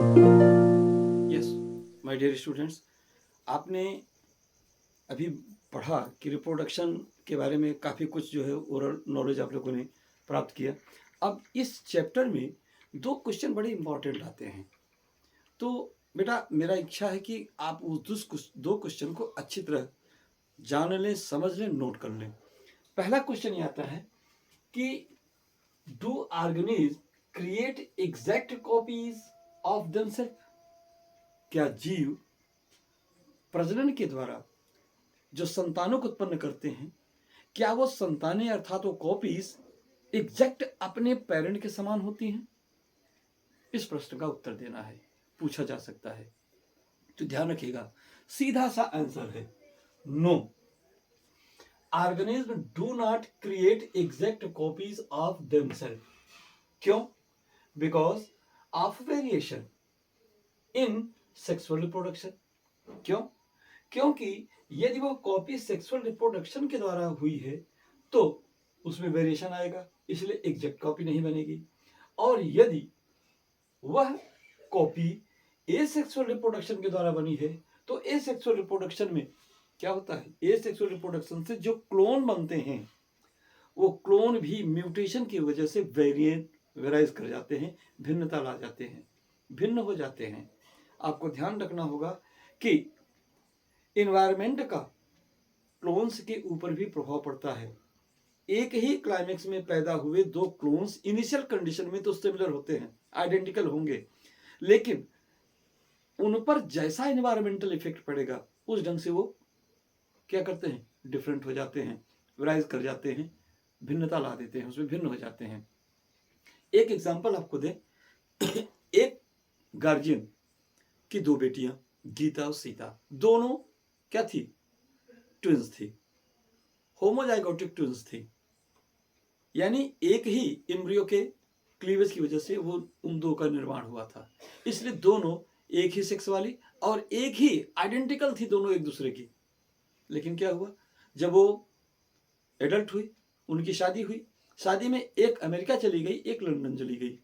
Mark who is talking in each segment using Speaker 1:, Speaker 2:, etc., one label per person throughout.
Speaker 1: Yes my dear students, आपने अभी पढ़ा कि रिप्रोडक्शन के बारे में काफ़ी कुछ जो है ओरल नॉलेज आप लोगों ने प्राप्त किया। अब इस चैप्टर में दो क्वेश्चन बड़े इंपॉर्टेंट आते हैं। तो बेटा मेरा इच्छा है कि आप उस दो क्वेश्चन को अच्छी तरह जान लें, समझ लें, नोट कर लें। पहला क्वेश्चन ये आता है कि do organisms create exact copies of themselves? क्या जीव प्रजनन के द्वारा जो संतानों को उत्पन्न करते हैं, क्या वो संतानें अर्थात वो कॉपीज एग्जैक्ट अपने पेरेंट के समान होती हैं? इस प्रश्न का उत्तर देना है, पूछा जा सकता है। तो ध्यान रखिएगा, सीधा सा आंसर है no. Organism do not create exact copies of themselves. क्यों? Because of variation in sexual reproduction. क्यों? क्योंकि यदि वो कॉपी सेक्सुअल रिप्रोडक्शन के द्वारा हुई है तो उसमें वेरिएशन आएगा, इसलिए एग्जैक्ट कॉपी नहीं बनेगी। और यदि वह कॉपी ए सेक्सुअल रिप्रोडक्शन के द्वारा बनी है तो ए सेक्सुअल रिप्रोडक्शन में क्या होता है, ए सेक्सुअल रिप्रोडक्शन से जो क्लोन बनते हैं वो क्लोन भी म्यूटेशन की वजह से वेराइज कर जाते हैं, भिन्नता ला जाते हैं, भिन्न हो जाते हैं। आपको ध्यान रखना होगा कि इन्वायरमेंट का क्लोन्स के ऊपर भी प्रभाव पड़ता है। एक ही क्लाइमेक्स में पैदा हुए दो क्लोन्स इनिशियल कंडीशन में तो सिमिलर होते हैं, आइडेंटिकल होंगे, लेकिन उन पर जैसा इन्वायरमेंटल इफेक्ट पड़ेगा उस ढंग से वो क्या करते हैं, डिफरेंट हो जाते हैं, वेराइज कर जाते हैं, भिन्नता ला देते हैं, उसमें भिन्न हो जाते हैं। एक एग्जांपल आपको दें, एक गार्जियन की दो बेटियां गीता और सीता, दोनों क्या थी, ट्विंस थी, होमोजाइगोटिक ट्विंस थी। यानी एक ही एम्ब्रियो के क्लीवेज की वजह से वो उन दो का निर्माण हुआ था, इसलिए दोनों एक ही सेक्स वाली और एक ही आइडेंटिकल थी दोनों एक दूसरे की। लेकिन क्या हुआ, जब वो एडल्ट हुई, उनकी शादी हुई, शादी में एक अमेरिका चली गई, एक लंदन चली गई।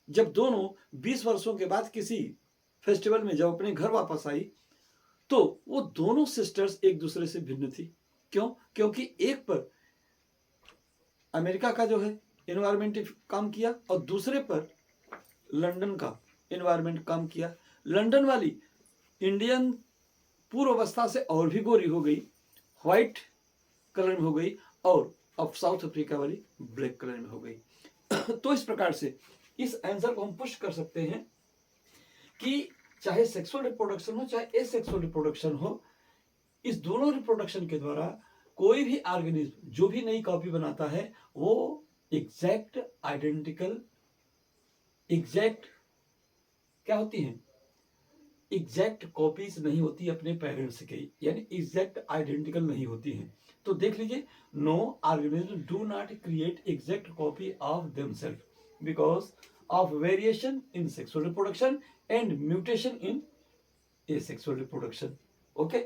Speaker 1: जब दोनों 20 वर्षों के बाद किसी फेस्टिवल में जब अपने घर वापस आई तो वो दोनों सिस्टर्स एक दूसरे से भिन्न थी। क्यों? क्योंकि एक पर अमेरिका का जो है एनवायरमेंट काम किया और दूसरे पर लंदन का एनवायरमेंट काम किया। लंदन वाली इंडियन पूर्व अवस्था से और भी गोरी हो गई, व्हाइट कलर में हो गई, और अब साउथ अफ्रीका वाली ब्लैक कलर में हो गई। तो इस प्रकार से इस आंसर को हम पुश कर सकते हैं कि चाहे सेक्सुअल रिप्रोडक्शन हो चाहे एसेक्सुअल रिप्रोडक्शन हो, इस दोनों रिप्रोडक्शन के द्वारा कोई भी ऑर्गेनिज्म जो भी नई कॉपी बनाता है वो एग्जैक्ट आइडेंटिकल, एग्जैक्ट क्या होती है, एग्जैक्ट कॉपीज नहीं होती अपने पेरेंट्स के, यानी एग्जैक्ट आइडेंटिकल नहीं होती हैं। तो देख लीजिए, no organism do not create exact copy of themselves because of variation in sexual reproduction and mutation in asexual reproduction. Okay.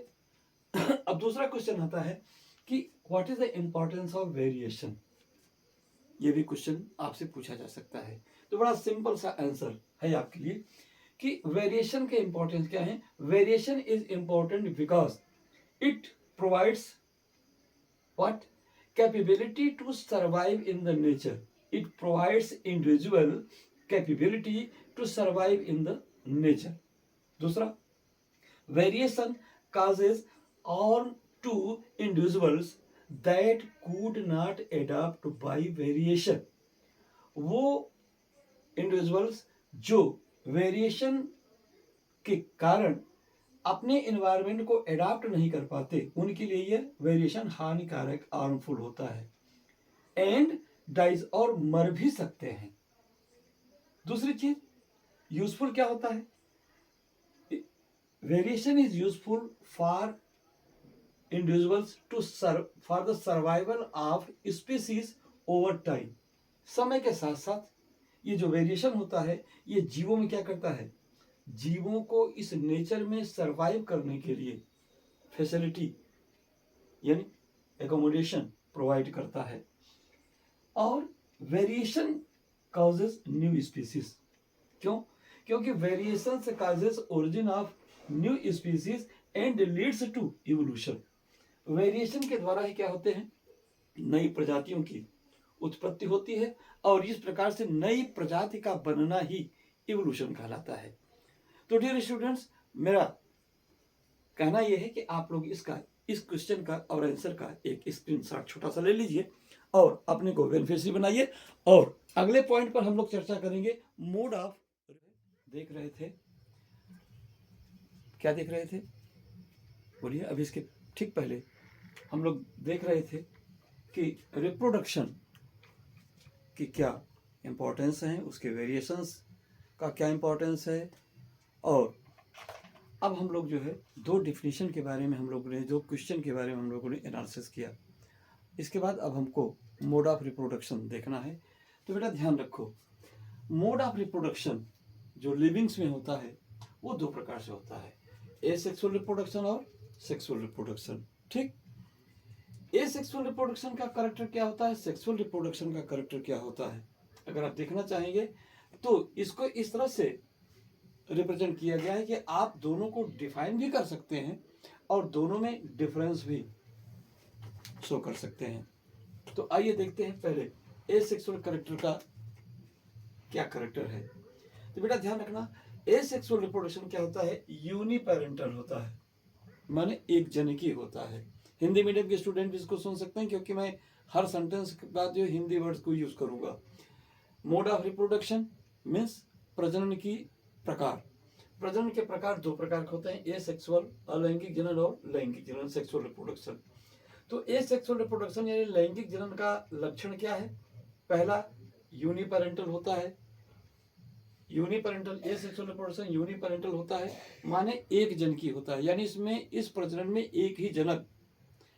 Speaker 1: अब दूसरा क्वेश्चन आता है कि what is the importance of variation. ये भी क्वेश्चन आपसे पूछा जा सकता है। तो बड़ा सिंपल सा आंसर है आपके लिए कि वेरिएशन के इंपॉर्टेंस क्या है। Variation is important because it provides what, capability to survive in the nature. It provides individual capability to survive in the nature. दूसरा, variation causes on to individuals that could not adapt by variation। वो individuals जो variation के कारण अपने environment को adapt नहीं कर पाते उनके लिए ये वेरिएशन हानिकारक, हार्मफुल होता है, एंड डाइज और मर भी सकते हैं। दूसरी चीज यूजफुल क्या होता है, variation is useful for individuals to serve for the survival of species over time। समय के साथ साथ ये जो वेरिएशन होता है ये जीवों में क्या करता है, जीवों को इस नेचर में सरवाइव करने के लिए फैसिलिटी यानी एकोमोडेशन प्रोवाइड करता है। और वेरिएशन कॉजेज न्यू स्पीसीज। क्यों? क्योंकि variation causes origin of new species and leads to evolution. Variation के द्वारा ही क्या होते हैं, नई प्रजातियों की उत्पत्ति होती है और इस प्रकार से नई प्रजाति का बनना ही इवोल्यूशन कहलाता है। तो डियर स्टूडेंट्स, मेरा कहना यह है कि आप लोग इस क्वेश्चन का और आंसर का एक स्क्रीनशॉट छोटा सा ले लीजिए और अपने को बेनिफिशियरी बनाइए। और अगले पॉइंट पर हम लोग चर्चा करेंगे मोड ऑफ। देख रहे थे, क्या देख रहे थे, बोलिए। अभी इसके ठीक पहले हम लोग देख रहे थे कि रिप्रोडक्शन की क्या इंपॉर्टेंस है, उसके वेरिएशंस का क्या इंपॉर्टेंस है। और अब हम लोग जो है दो डिफिनीशन के बारे में हम लोगों ने, दो क्वेश्चन के बारे में हम लोगों ने एनालिसिस किया। इसके बाद अब हमको मोड ऑफ रिप्रोडक्शन देखना है। तो बेटा ध्यान रखो, मोड ऑफ रिप्रोडक्शन जो लिविंग्स में होता है वो दो प्रकार से होता है, एसेक्सुअल रिप्रोडक्शन और सेक्सुअल रिप्रोडक्शन। ठीक, एसेक्सुअल रिप्रोडक्शन का कैरेक्टर क्या होता है, सेक्सुअल रिप्रोडक्शन का कैरेक्टर क्या होता है, अगर आप देखना चाहेंगे तो इसको इस तरह से रिप्रेजेंट किया गया है कि आप दोनों को डिफाइन भी कर सकते हैं और दोनों में डिफरेंस भी शो कर सकते हैं। तो आइए देखते हैं पहले एसेक्सुअल कैरेक्टर का क्या कैरेक्टर है। तो बेटा ध्यान रखना, एसेक्सुअल रिप्रोडक्शन क्या होता है, यूनिपेरेंटल होता है, माने एक जनकी होता है। हिंदी मीडियम के स्टूडेंट भी इसको सुन सकते हैं क्योंकि मैं हर सेंटेंस के बाद जो हिंदी वर्ड्स को यूज करूंगा। मोड ऑफ रिप्रोडक्शन मीन्स प्रजनन की प्रकार। प्रजनन के प्रकार दो प्रकार के होते हैं, एसेक्सुअल अलैंगिक जनन और लैंगिक जनन, सेक्सुअल रिप्रोडक्शन। तो एसेक्सुअल रिप्रोडक्शन यानी लैंगिक जनन का लक्षण क्या है, पहला यूनिपेरेंटल होता है। यूनिपेरेंटल एसेक्सुअल रिप्रोडक्शन यूनिपेरेंटल होता है, माने एक जनकी होता है, यानी इसमें इस प्रजनन में एक ही जनक,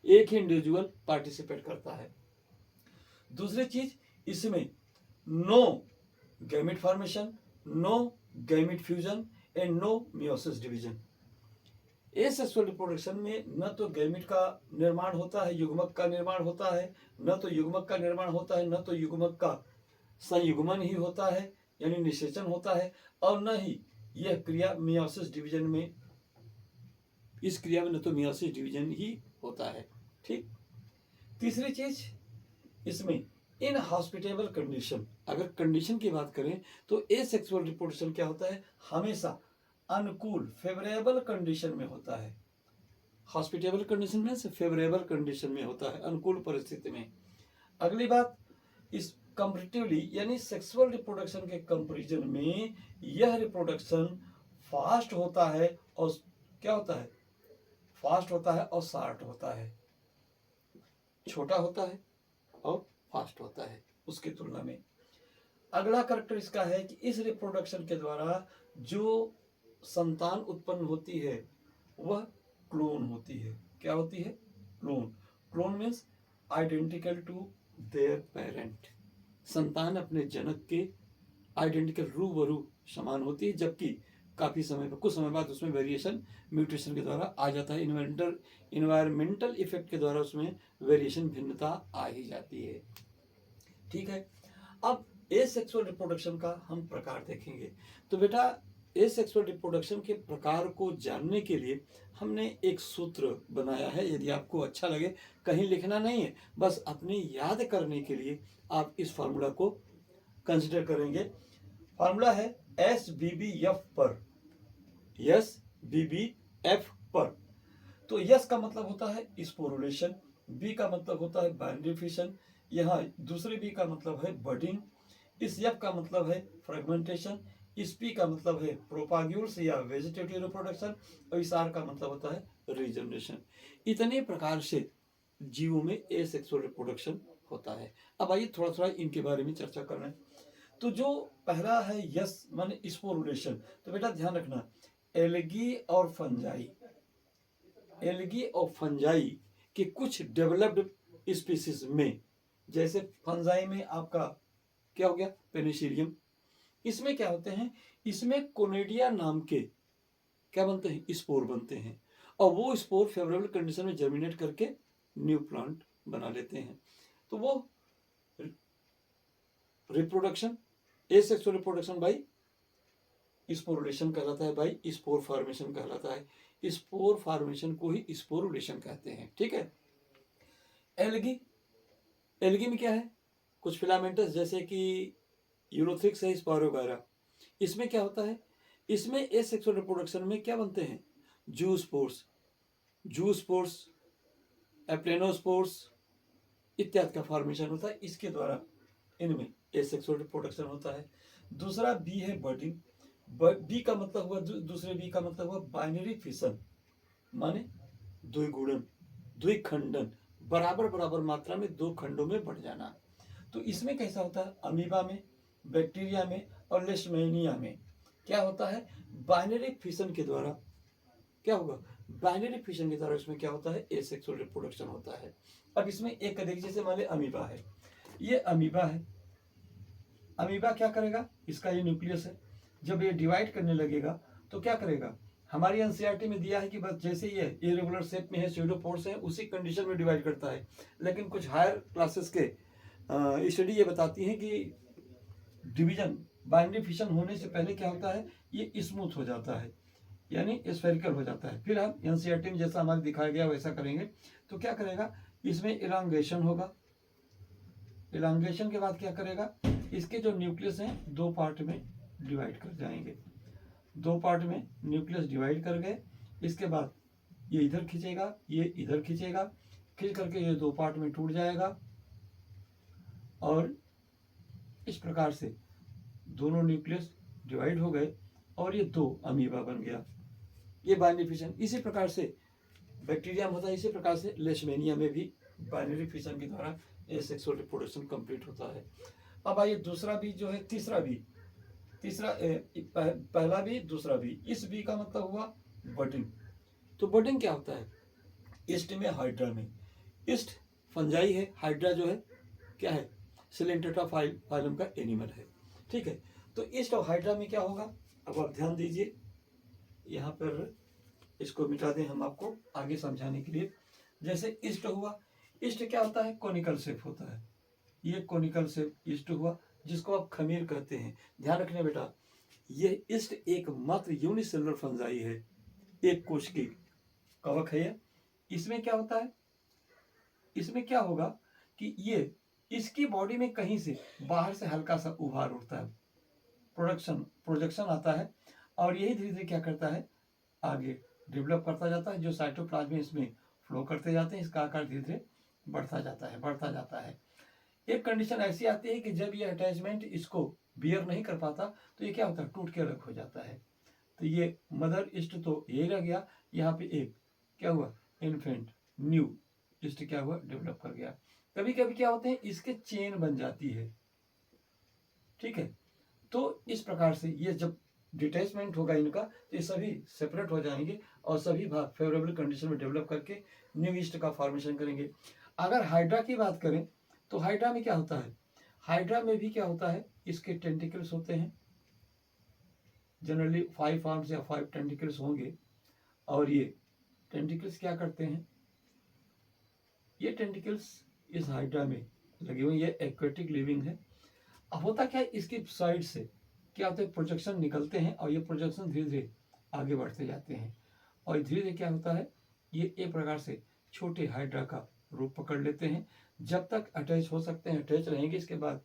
Speaker 1: एक ही इंडिविजुअल पार्टिसिपेट करता है। दूसरी चीज, इसमें no gamete formation, no gamete fusion and no meiosis division. Asexual reproduction में न तो गैमेट का निर्माण होता है, युग्मक का निर्माण होता है, न तो युग्मक का निर्माण होता है, न तो युग्मक का संयुग्मन ही होता है यानी निषेचन होता है, और न ही यह क्रिया मियोसिस डिवीजन में, इस क्रिया में न तो मियोसिस डिवीजन ही होता है। ठीक, तीसरी चीज, इसमें इन हॉस्पिटेबल कंडीशन, अगर कंडीशन की बात करें तो एसेक्सुअल रिप्रोडक्शन क्या होता है, हमेशा अनुकूल फेवरेबल कंडीशन में होता है। हॉस्पिटेबल कंडीशन में से फेवरेबल कंडीशन में होता है, अनुकूल परिस्थिति में। अगली बात, इस कंपैरेटिवली यानी सेक्सुअल रिप्रोडक्शन के कंपैरिजन में यह रिप्रोडक्शन फास्ट होता है और क्या होता है, फास्ट होता है और शार्ट होता है, छोटा होता है और फास्ट होता है उसकी तुलना में। अगला कैरेक्टर इसका है कि इस रिप्रोडक्शन के द्वारा जो संतान उत्पन्न होती है वह क्लोन होती है। क्या होती है, clone. Clone means identical to their parent. संतान अपने जनक के आइडेंटिकल रूबरू समान होती है, जबकि काफी समय पर, कुछ समय बाद उसमें वेरिएशन म्यूटेशन के द्वारा आ जाता है, इन्वायरमेंटल इफेक्ट के द्वारा उसमें वेरिएशन, भिन्नता आ ही जाती है। ठीक है, अब एसेक्सुअल रिप्रोडक्शन का हम प्रकार देखेंगे। तो बेटा एसेक्सुअल रिप्रोडक्शन के प्रकार को जानने के लिए हमने एक सूत्र बनाया है, यदि आपको अच्छा लगे, कहीं लिखना नहीं है, बस अपने याद करने के लिए आप इस फार्मूला को कंसिडर करेंगे। फार्मूला है SBBF पर, SBBF पर। तो यस का मतलब होता है स्पोरुलेशन, बी का मतलब होता है बाइनरी फिशन, यहाँ दूसरे बी का मतलब है बडिंग, इस एफ का मतलब है फ्रेगमेंटेशन, इस पी का मतलब है प्रोपाग्यूल्स या वेजिटेटिव रिप्रोडक्शन, और इस आर का मतलब होता है रीजनरेशन। इतने प्रकार से जीवों में एसेक्सुअल रिप्रोडक्शन होता है। अब आइए थोड़ा थोड़ा इनके बारे में चर्चा कर रहे हैं। तो जो पहला है यस माने स्पोरुलेशन, तो बेटा ध्यान रखना, एल्गी और फंजाई, एल्गी और फंजाई के कुछ डेवलप्ड स्पीसीज में, जैसे फंजाई में आपका क्या हो गया, पेनिसिलियम, इसमें क्या होते हैं, इसमें कोनेडिया नाम के क्या बनते हैं, स्पोर बनते हैं, और वो स्पोर फेवरेबल कंडीशन में जर्मिनेट करके न्यू प्लांट बना लेते हैं। तो वो reproduction, asexual reproduction by sporulation कहलाता है भाई, स्पोर फॉर्मेशन कहलाता है। स्पोर फॉर्मेशन को ही स्पोरुलेशन कहते हैं। ठीक है। एल्गी, एल्गी में क्या है, कुछ फिलामेंटस जैसे कि यूरोथ्रिक्स है, स्पारोगारा, इसमें क्या होता है, इसमें एसेक्सुअल रिप्रोडक्शन में क्या बनते हैं, जूस्पोर्स, जूस्पोर्स, एप्लेनोस्पोर्स इत्यादि का फॉर्मेशन होता है। इसके द्वारा इनमें एसेक्सुअल रिप्रोडक्शन होता है। दूसरा बी है बर्डिंग। बी का मतलब हुआ, दूसरे बी का मतलब हुआ बाइनरी फिशन, माने द्विगुणन, द्विखंडन, बराबर बराबर मात्रा में दो खंडों में बढ़ जाना। तो इसमें कैसा होता है, अमीबा में, बैक्टीरिया में और लेशमेनिया में क्या होता है, बाइनरी फिशन के द्वारा क्या होगा, बाइनरी फिशन के द्वारा इसमें क्या होता है, एसेक्सुअल रिप्रोडक्शन होता है। अब इसमें एक देखिए, जैसे मान लीजिए अमीबा है, ये अमीबा है, अमीबा क्या करेगा, इसका ये न्यूक्लियस है, जब ये डिवाइड करने लगेगा तो क्या करेगा, हमारी एनसीईआरटी में दिया है कि बस जैसे ये इरेगुलर शेप में है, स्यूडोपोड्स है, उसी कंडीशन में डिवाइड करता है। लेकिन कुछ हायर क्लासेस के स्टडी ये बताती हैं कि डिवीजन बाइनरी फिशन होने से पहले क्या होता है, ये स्मूथ हो जाता है, यानी स्फेरिकल हो जाता है। फिर हम एनसीईआरटी में जैसा हमारे दिखाया गया वैसा करेंगे। तो क्या करेगा, इसमें इलांगेशन होगा, इलांगेशन के बाद क्या करेगा, इसके जो न्यूक्लियस हैं दो पार्ट में डिवाइड कर जाएंगे, दो पार्ट में न्यूक्लियस डिवाइड कर गए। इसके बाद ये इधर खींचेगा, ये इधर खींचेगा, खींच करके ये दो पार्ट में टूट जाएगा और इस प्रकार से दोनों न्यूक्लियस डिवाइड हो गए और ये दो अमीबा बन गया। ये बाइनरी फिशन इसी प्रकार से बैक्टीरिया में होता है, इसी प्रकार से लेशमेनिया में भी बाइनरी फिशन के द्वारा एसेक्सुअल रिप्रोडक्शन कंप्लीट होता है। अब आइए दूसरा बी जो है, तीसरा बी, पहला बी दूसरा बी, इस बी का मतलब हुआ बडिंग। तो बडिंग क्या होता है, ईस्ट में हाइड्रा में, ईस्ट फंजाई है, हाइड्रा जो है क्या है, सिलेंटेटा फाइलम का एनिमल है। ठीक है। तो ईस्ट और हाइड्रा में क्या होगा, अब आप ध्यान दीजिए, यहाँ पर इसको मिटा दें हम आपको आगे समझाने के लिए। जैसे ईस्ट हुआ, ईस्ट क्या होता है, कोनिकल शेप होता है, ये कोनिकल शेप ईस्ट हुआ, जिसको आप खमीर कहते हैं। ध्यान रखने बेटा, ये ईस्ट एक मात्र यूनिसेलुलर फंजाई है, एक कोश की कवक है ये। इसमें क्या होता है, इसमें क्या होगा कि ये इसकी बॉडी में कहीं से बाहर से हल्का सा उभार उठता है, प्रोजेक्शन आता है और यही धीरे धीरे क्या करता है, आगे डेवलप करता जाता है, जो साइटोप्लाज्म में इसमें फ्लो करते जाते हैं, इसका आकार धीरे धीरे बढ़ता जाता है। एक कंडीशन ऐसी आती है कि जब ये अटैचमेंट इसको बियर नहीं कर पाता तो ये क्या होता है, टूट के अलग हो जाता है। तो ये मदर ईस्ट तो ये रह गया, यहाँ पे एक क्या हुआ, इन्फेंट न्यू ईस्ट क्या हुआ, डेवलप कर गया। कभी कभी क्या होते हैं, इसके चेन बन जाती है। ठीक है। तो इस प्रकार से ये जब डिटैचमेंट होगा इनका तो ये सभी सेपरेट हो जाएंगे और सभी भाग फेवरेबल कंडीशन में डेवलप करके न्यू ईस्ट का फॉर्मेशन करेंगे। अगर हाइड्रा की बात करें तो हाइड्रा में क्या होता है, हाइड्रा में भी क्या होता है, इसके टेंटिकल्स होते हैं, जनरली 5 आर्म्स या 5 टेंटिकल्स होंगे। और ये टेंटिकल्स क्या करते हैं, ये टेंटिकल्स इस हाइड्रा में लगे हुए, ये एक्वेटिक लिविंग है। अब होता क्या है, इसकी साइड से क्या होता है, प्रोजेक्शन निकलते हैं और ये प्रोजेक्शन धीरे धीरे आगे बढ़ते जाते हैं और धीरे धीरे क्या होता है, ये एक प्रकार से छोटे हाइड्रा का रूप पकड़ लेते हैं। जब तक अटैच हो सकते हैं अटैच रहेंगे, इसके बाद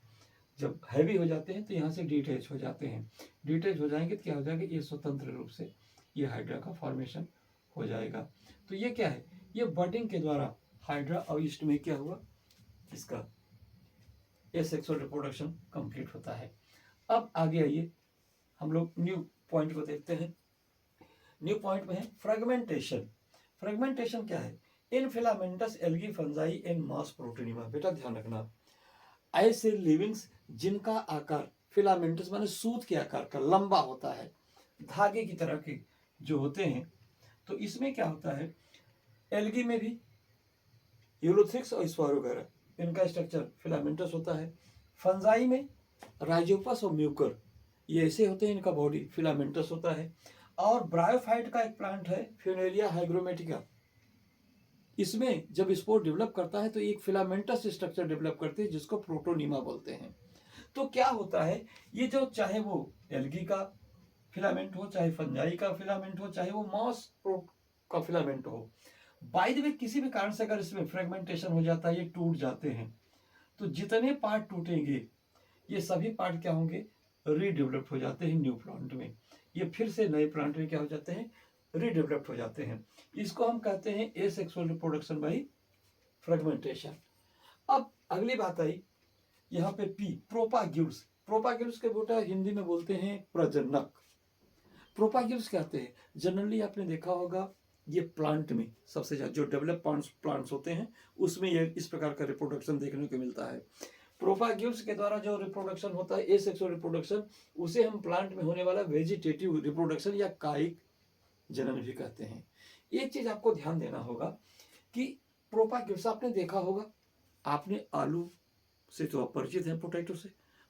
Speaker 1: जब हैवी हो जाते हैं तो यहाँ से डिटैच हो जाते हैं। डिटैच हो जाएंगे तो क्या हो जाएगा, ये स्वतंत्र रूप से ये हाइड्रा का फॉर्मेशन हो जाएगा। तो ये क्या है, ये बडिंग के द्वारा हाइड्रा और ईस्ट में क्या हुआ, इसका एसेक्सुअल रिप्रोडक्शन कंप्लीट होता है। अब आगे आइए, हम लोग न्यू पॉइंट को देखते हैं। न्यू पॉइंट में है फ्रेगमेंटेशन। फ्रेगमेंटेशन क्या है, in filamentous algae fungi and moss protonema. बेटा ध्यान रखना, ऐसे लिविंग्स जिनका आकार फिलामेंटस माने सूत के आकार का लंबा होता है, धागे की तरह के जो होते हैं, तो इसमें क्या होता है, एल्गी में भी यूलोथ्रिक्स और स्पारोगैरा इनका स्ट्रक्चर फिलामेंटस होता है। फंजाई में राइजोपस और म्यूकर ये ऐसे होते हैं, इनका बॉडी फिलामेंटस होता है। और ब्रायोफाइट का एक प्लांट है फ्यूनेरिया हाइग्रोमेटिका, इसमें जब स्पोर डेवलप करता है तो एक फिलामेंटस स्ट्रक्चर डेवलप करते हैं जिसको प्रोटोनीमा बोलते हैं। तो क्या होता है, ये जो चाहे वो एल्गी का फिलामेंट हो, चाहे फंजाई का फिलामेंट हो, चाहे वो मॉस का फिलामेंट हो। बाय द वे किसी भी कारण से अगर इसमें फ्रेगमेंटेशन हो जाता है, ये टूट जाते हैं, तो जितने पार्ट टूटेंगे ये सभी पार्ट क्या होंगे, रीडेवलप हो जाते हैं न्यू प्लांट में। ये फिर से नए प्लांट में क्या हो जाते हैं, रीडेवलप हो जाते हैं। इसको हम कहते हैं एसेक्सुअल रिप्रोडक्शन बाय फ्रेगमेंटेशन। अब अगली बात आई यहाँ पे पी, प्रोपाग्यूल्स। प्रोपाग्यूल्स के बेटा हिंदी में बोलते हैं प्रजनक। प्रोपाग्यूल्स कहते हैं, जनरली आपने देखा होगा ये प्लांट में सबसे ज्यादा जो डेवलप प्लांट्स होते हैं उसमें ये इस प्रकार का रिप्रोडक्शन देखने को मिलता है। प्रोपाग्यूल्स के द्वारा जो रिप्रोडक्शन होता है एसेक्सुअल रिप्रोडक्शन, उसे हम प्लांट में होने वाला वेजिटेटिव रिप्रोडक्शन या कायिक जनन भी कहते हैं। एक चीज आपको ध्यान देना होगा कि प्रोपाग्यूल्स आपने देखा होगा, आपने आलू से तो आप परिचित हैं, पोटैटो से।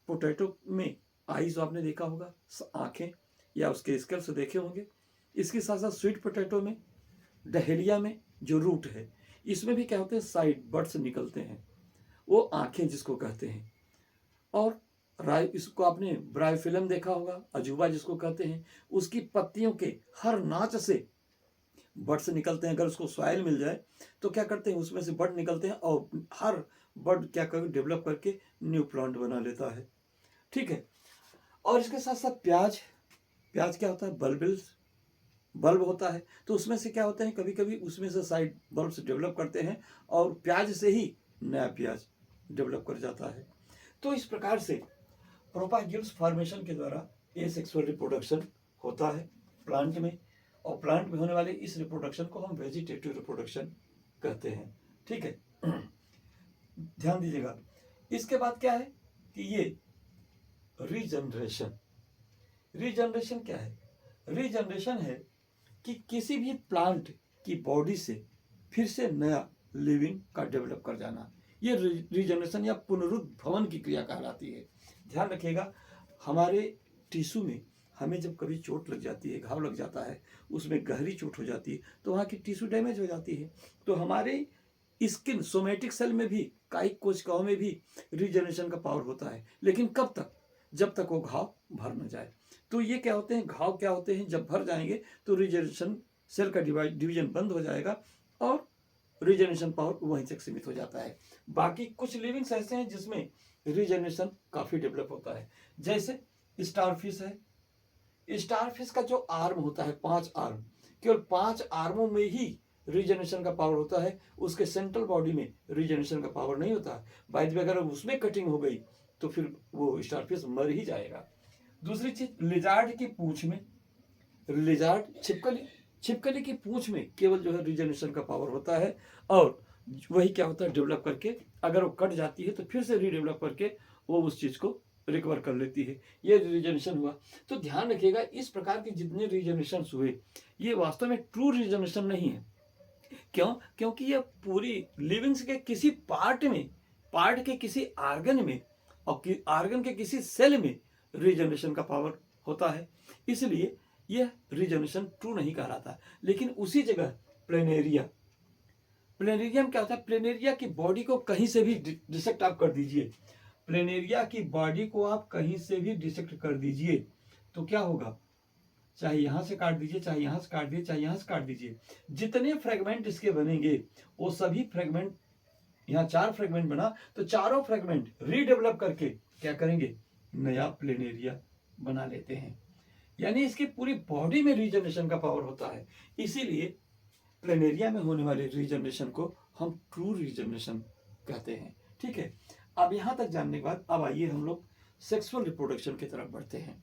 Speaker 1: पोटैटो में आईज आपने देखा होगा, आंखें या उसके स्केल से देखे होंगे। इसके साथ साथ स्वीट पोटैटो में, डहेलिया में जो रूट है, इसमें भी क्या होते हैं, साइड बर्ड्स निकलते हैं, वो आंखें जिसको कहते हैं। और राय, इसको आपने ब्रायोफिलम देखा होगा, अजूबा जिसको कहते हैं, उसकी पत्तियों के हर नाच से बर्ड्स निकलते हैं। अगर उसको सॉइल मिल जाए तो क्या करते हैं, उसमें से बर्ड निकलते हैं और हर बर्ड क्या कर डेवलप करके न्यू प्लांट बना लेता है। ठीक है। और इसके साथ साथ प्याज, प्याज क्या होता है, बल्ब होता है, तो उसमें से क्या होता है, कभी कभी उसमें से साइड बल्ब्स डेवलप करते हैं और प्याज से ही नया प्याज डेवलप कर जाता है। तो इस प्रकार से प्रोपाग्यूल्स फॉर्मेशन के द्वारा एसेक्सुअल रिप्रोडक्शन होता है प्लांट में, और प्लांट में होने वाले इस रिप्रोडक्शन को हम वेजिटेटिव रिप्रोडक्शन कहते हैं। ठीक है। ध्यान दीजिएगा। इसके बाद क्या है कि ये रीजनरेशन। रीजनरेशन क्या है, रीजनरेशन है कि किसी भी प्लांट की बॉडी से फिर से नया लिविंग का डेवलप कर जाना, ये रीजनरेशन या पुनरुद्भवन की क्रिया कहलाती है। ध्यान रखिएगा, हमारे टिश्यू में हमें जब कभी चोट लग जाती है, घाव लग जाता है, उसमें गहरी चोट हो जाती है, तो वहाँ की टिश्यू डैमेज हो जाती है। तो हमारे स्किन सोमेटिक सेल में भी, कायिक कोशिकाओं में भी रीजनरेशन का पावर होता है, लेकिन कब तक, जब तक वो घाव भर न जाए। तो ये क्या होते हैं, घाव क्या होते हैं, जब भर जाएंगे तो रीजनरेशन सेल का डिवीजन बंद हो जाएगा और रीजनरेशन पावर वहीं तक सीमित हो जाता है। बाकी कुछ लिविंग्स ऐसे हैं जिसमें रीजनरेशन काफी डेवलप होता है, जैसे स्टारफिश है। स्टारफिश का जो आर्म होता है, 5 आर्म, केवल 5 आर्मों में ही रीजनरेशन का पावर होता है, उसके सेंट्रल बॉडी में रीजनरेशन का पावर नहीं होता। बाय द वे अगर उसमें कटिंग हो गई तो फिर वो स्टारफिश मर ही जाएगा। दूसरी चीज, लिजार्ड की पूंछ में, लिजार्ड छिपकली की पूंछ में केवल जो है रीजनरेशन का पावर होता है, और वही क्या होता है, डेवलप करके अगर वो कट जाती है तो फिर से रीडेवलप करके वो उस चीज को रिकवर कर लेती है। ये रीजनरेशन हुआ। तो ध्यान रखिएगा, इस प्रकार के जितने रीजनरेशन हुए ये वास्तव में ट्रू रीजनरेशन नहीं है। क्यों? क्योंकि ये पूरी लिविंग्स के किसी पार्ट में, पार्ट के किसी आर्गन में और आर्गन के किसी सेल में रीजनरेशन का पावर होता है, इसलिए यह रीजनरेशन ट्रू नहीं कहलाता। लेकिन उसी जगह प्लेनेरिया, प्लेनेरियम क्या होता है, प्लेनेरिया की बॉडी को कहीं से भी डिसेक्ट आप कर दीजिए, प्लेनेरिया की बॉडी को आप कहीं से भी डिसेक्ट कर दीजिए तो क्या होगा, चाहे यहां से काट दीजिए, चाहे यहां से काट दीजिए, चाहे यहां से काट दीजिए, जितने फ्रेगमेंट इसके बनेंगे वो सभी फ्रेगमेंट, यहाँ 4 फ्रेगमेंट बना तो चारों फ्रेगमेंट रीडेवलप करके क्या करेंगे, नया प्लेनेरिया बना लेते हैं। यानी इसकी पूरी बॉडी में रीजनरेशन का पावर होता है, इसीलिए प्लेनेरिया में होने वाले रीजनरेशन को हम ट्रू रीजनरेशन कहते हैं। ठीक है। अब यहां तक जानने के बाद अब आइए हम लोग सेक्सुअल रिप्रोडक्शन की तरफ बढ़ते हैं।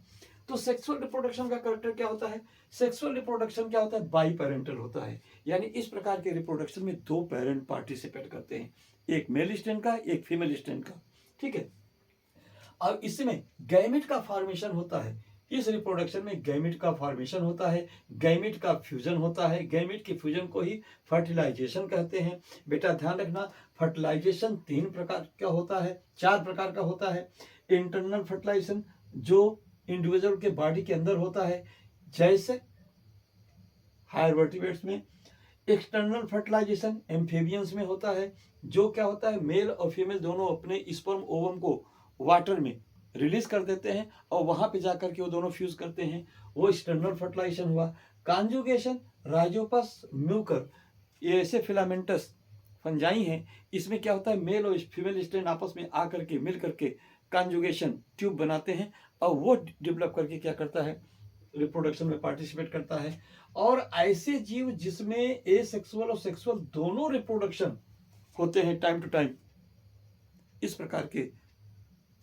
Speaker 1: तो सेक्सुअल रिप्रोडक्शन का कैरेक्टर क्या होता है, सेक्सुअल रिप्रोडक्शन क्या होता है, बाई पेरेंटल होता है। यानी इस प्रकार के रिप्रोडक्शन में 2 पेरेंट पार्टिसिपेट करते हैं, एक मेल स्ट्रैंड का, एक फीमेल स्ट्रैंड का। ठीक है। अब इसमें गैमेट का फॉर्मेशन होता है, इस रिप्रोडक्शन में गैमेट का फॉर्मेशन होता है, गैमेट का फ्यूजन होता है, गैमेट के फ्यूजन को ही फर्टिलाइजेशन कहते हैं। बेटा ध्यान रखना, फर्टिलाइजेशन 3 प्रकार का होता है, 4 प्रकार का होता है। इंटरनल फर्टिलाइजेशन जो इंडिविजुअल के बॉडी के अंदर होता है, जैसे हायर वर्टिब्रेट्स में। एक्सटर्नल फर्टिलाइजेशन एम्फीबियंस में होता है, जो क्या होता है, मेल और फीमेल दोनों अपने स्पर्म ओवम को वाटर में रिलीज कर देते हैं और वहां पे जाकर के वो दोनों फ्यूज करते हैं, वो एक्सटर्नल फर्टिलाइजेशन हुआ। कॉन्जुगेशन, राइजोपस म्यूकर, ये ऐसे फिलामेंटस फंजाई हैं, इसमें क्या होता है, मेल और फीमेल स्ट्रैंड आपस में आकर के मिल करके कॉन्जुगेशन ट्यूब बनाते हैं और वो डेवलप करके क्या करता है, रिप्रोडक्शन में पार्टिसिपेट करता है। और ऐसे जीव जिसमें ए सेक्सुअल और सेक्सुअल दोनों रिप्रोडक्शन होते हैं टाइम टू टाइम, इस प्रकार के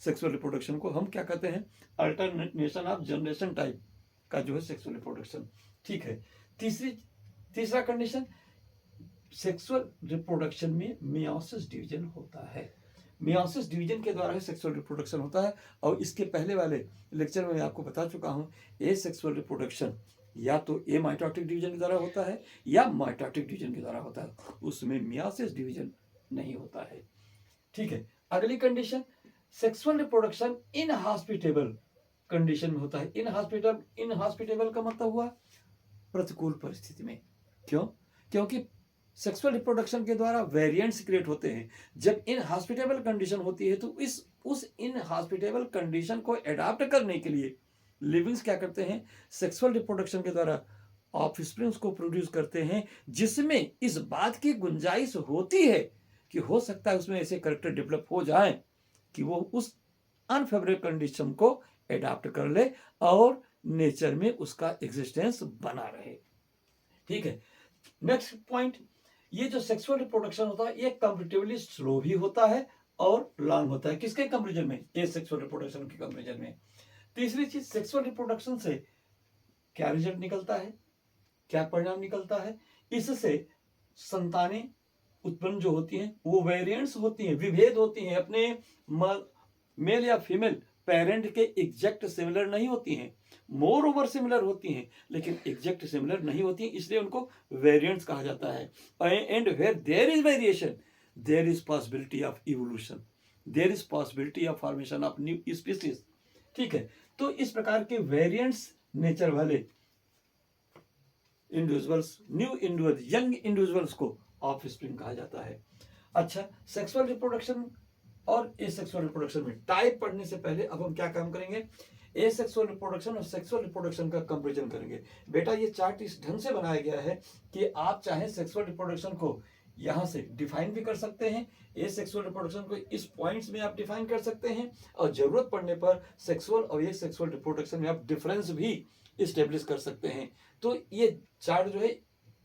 Speaker 1: सेक्सुअल रिप्रोडक्शन को हम क्या कहते हैं, अल्टरनेशन ऑफ जनरेशन टाइप का जो है सेक्सुअल रिप्रोडक्शन। ठीक है। तीसरा कंडीशन, सेक्सुअल रिप्रोडक्शन में मियोसिस डिवीजन होता है। मियोसिस डिवीजन के द्वारा ही सेक्सुअल रिप्रोडक्शन होता है। और इसके पहले वाले लेक्चर में मैं आपको बता चुका हूं, ए सेक्सुअल रिप्रोडक्शन या तो ए माइटोटिक डिवीजन के द्वारा होता है या माइटोटिक डिवीजन के द्वारा होता है, उसमें मियोसिस डिवीजन नहीं होता है। ठीक है। अगली condition, sexual reproduction inhospitable condition में होता है। इनहॉस्पिटेबल का मतलब हुआ प्रतिकूल परिस्थिति में। क्यों? क्योंकि सेक्सुअल रिप्रोडक्शन के द्वारा वेरिएंट्स क्रिएट होते हैं। जब इनहॉस्पिटेबल कंडीशन होती है तो उस इनहॉस्पिटेबल कंडीशन को एडाप्ट करने के लिए लिविंग्स क्या करते हैं, सेक्सुअल रिप्रोडक्शन के द्वारा ऑफस्प्रिंग्स को प्रोड्यूस करते हैं, जिसमें इस बात की गुंजाइश होती है कि हो सकता है उसमें ऐसे कैरेक्टर डेवलप हो जाए कि वो उस अनफेवरेबल कंडीशन को एडाप्ट कर ले और नेचर में उसका एग्जिस्टेंस बना रहे। ठीक है। नेक्स्ट पॉइंट, ये जो सेक्सुअल रिप्रोडक्शन होता है ये कंपैरेटिवली स्लो भी होता है और लॉन्ग होता है। किसके कंपैरिजन में? ये सेक्सुअल रिप्रोडक्शन के कंपैरिजन में। तीसरी चीज, सेक्सुअल रिप्रोडक्शन से क्या रिजल्ट निकलता है, क्या परिणाम निकलता है? इससे संतानें उत्पन्न जो होती हैं वो वेरिएंट्स होती हैं, विभेद होती हैं, अपने मेल या फीमेल पेरेंट के एग्जैक्ट सिमिलर नहीं होती हैं, मोर ओवर सिमिलर होती हैं लेकिन एग्जैक्ट सिमिलर नहीं होती हैं, इसलिए उनको वेरिएंट्स कहा जाता है। And where there is variation there is possibility of evolution, there is possibility of formation of new species. ठीक है। तो इस प्रकार के वेरिएंट्स नेचर वाले individuals, new individual, young individuals को ऑफस्प्रिंग कहा जाता है। अच्छा, सेक्सुअल रिप्रोडक्शन और एसेक्सुअल रिप्रोडक्शन में टाइप पढ़ने से पहले अब हम क्या काम करेंगे, एसेक्सुअल रिप्रोडक्शन और सेक्सुअल रिप्रोडक्शन का कंपैरिजन करेंगे। बेटा ये चार्ट इस ढंग से बनाया गया है कि आप चाहे सेक्सुअल रिप्रोडक्शन को यहां से डिफाइन भी कर सकते हैं, एसेक्सुअल रिप्रोडक्शन को इस पॉइंट्स में आप डिफाइन कर सकते हैं, और जरूरत पड़ने पर सेक्सुअल और एसेक्सुअल रिप्रोडक्शन में आप डिफरेंस भी इस्टेब्लिश कर सकते हैं। तो ये चार्ट जो है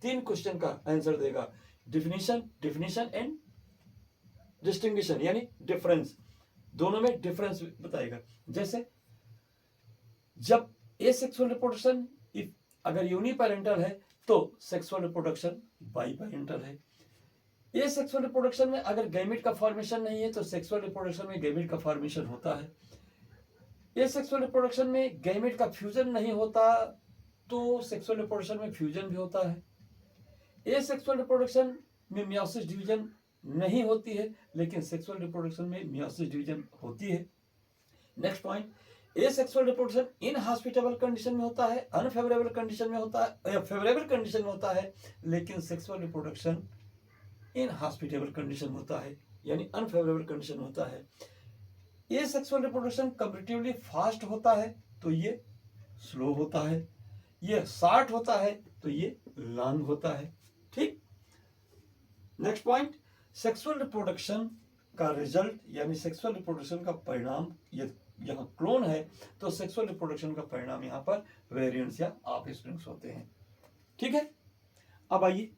Speaker 1: 3 क्वेश्चन का आंसर देगा, डिफिनीशन एंड डिस्टिंग्विशन, यानी डिफरेंस, दोनों में डिफरेंस बताएगा। जैसे जब एसेक्सुअल रिप्रोडक्शन अगर यूनिपेरेंटल है तो सेक्सुअल रिप्रोडक्शन बाइपेरेंटल है। एसेक्सुअल रिप्रोडक्शन में अगर गैमेट का फॉर्मेशन नहीं है तो सेक्सुअल रिप्रोडक्शन में गैमेट का फॉर्मेशन होता है। एसेक्सुअल रिप्रोडक्शन में गैमेट का फ्यूजन नहीं होता तो सेक्सुअल रिप्रोडक्शन में फ्यूजन भी होता है। एसेक्सुअल रिप्रोडक्शन में मियोसिस डिवीजन नहीं होती है लेकिन सेक्सुअल रिप्रोडक्शन में मियोसिस डिवीजन होती है। Next point, asexual reproduction inhospitable condition में होता है, अनफेवरेबल कंडीशन में होता है या फेवरेबल कंडीशन में होता है, लेकिन सेक्सुअल रिप्रोडक्शन इनहॉस्पिटेबल कंडीशन में होता है यानी अनफेवरेबल कंडीशन में होता है। एसेक्सुअल रिप्रोडक्शन कंपैरेटिवली फास्ट होता है तो ये स्लो होता है, ये शॉर्ट होता है तो ये लॉन्ग होता है। ठीक। नेक्स्ट पॉइंट, सेक्सुअल रिप्रोडक्शन का रिजल्ट यानी सेक्सुअल रिप्रोडक्शन का परिणाम, ये यहाँ क्लोन है तो सेक्सुअल रिप्रोडक्शन का परिणाम यहाँ पर वेरिएंट्स या ऑफस्प्रिंग्स होते हैं। ठीक है। अब आइए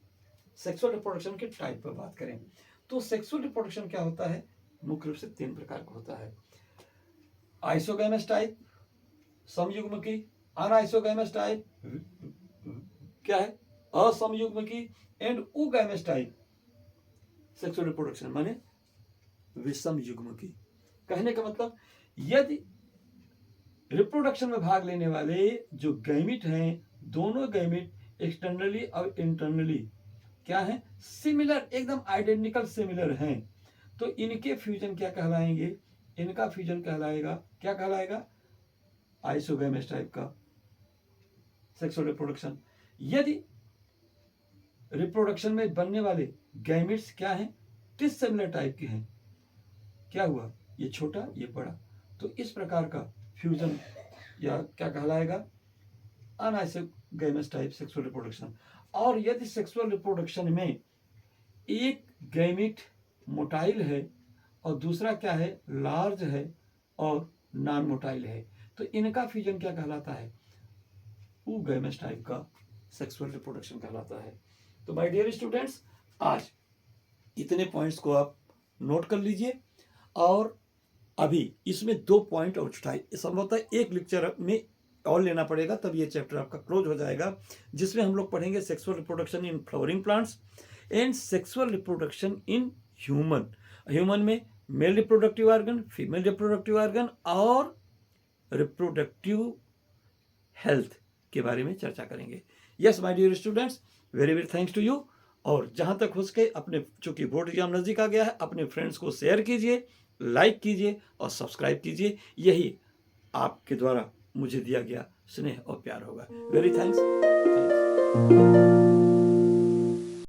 Speaker 1: सेक्सुअल रिप्रोडक्शन के टाइप पर बात करें। तो सेक्सुअल रिप्रोडक्शन क्या होता है, मुख्य रूप से 3 प्रकार का होता है। आइसोगैमस टाइप, समयुग्मकी, अनआइसोगैमस टाइप क्या है, असमयुग्मकी, एंड उगैमस टाइप सेक्सुअल रिप्रोडक्शन माने विषम युग्मकी। कहने का मतलब यदि रिप्रोडक्शन में भाग लेने वाले जो गैमिट हैं, दोनों गैमिट एक्सटर्नली और इंटरनली क्या है, सिमिलर, एकदम आइडेंटिकल सिमिलर हैं, तो इनके फ्यूजन क्या कहलाएंगे, इनका फ्यूजन कहलाएगा, क्या कहलाएगा, आइसोगैमस टाइप का सेक्सुअल रिप्रोडक्शन। यदि रिप्रोडक्शन में बनने वाले गैमिट्स क्या हैं, डिसिमिलर टाइप के हैं, क्या हुआ, ये छोटा ये बड़ा, तो इस प्रकार का फ्यूजन या क्या कहलाएगा, अनआइसोगेमस टाइप सेक्सुअल रिप्रोडक्शन। और यदि सेक्सुअल रिप्रोडक्शन में एक गैमिट मोटाइल है और दूसरा क्या है, लार्ज है और नॉन मोटाइल है, तो इनका फ्यूजन क्या कहलाता है, ऊगैमस टाइप का सेक्सुअल रिप्रोडक्शन कहलाता है। तो माय डियर स्टूडेंट्स, आज इतने पॉइंट्स को आप नोट कर लीजिए, और अभी इसमें 2 पॉइंट और छुटाई, संभवतः एक लेक्चर में और लेना पड़ेगा, तब ये चैप्टर आपका क्लोज हो जाएगा, जिसमें हम लोग पढ़ेंगे sexual reproduction in flowering plants and sexual reproduction in human. Human में male reproductive organ, female reproductive organ और रिप्रोडक्टिव हेल्थ के बारे में चर्चा करेंगे। Yes my dear students, very very thanks to you. और जहां तक हो सके अपने, चूंकि बोर्ड एग्जाम नजदीक आ गया है, अपने फ्रेंड्स को शेयर कीजिए, लाइक कीजिए और सब्सक्राइब कीजिए। यही आपके द्वारा मुझे दिया गया स्नेह और प्यार होगा। Very thanks.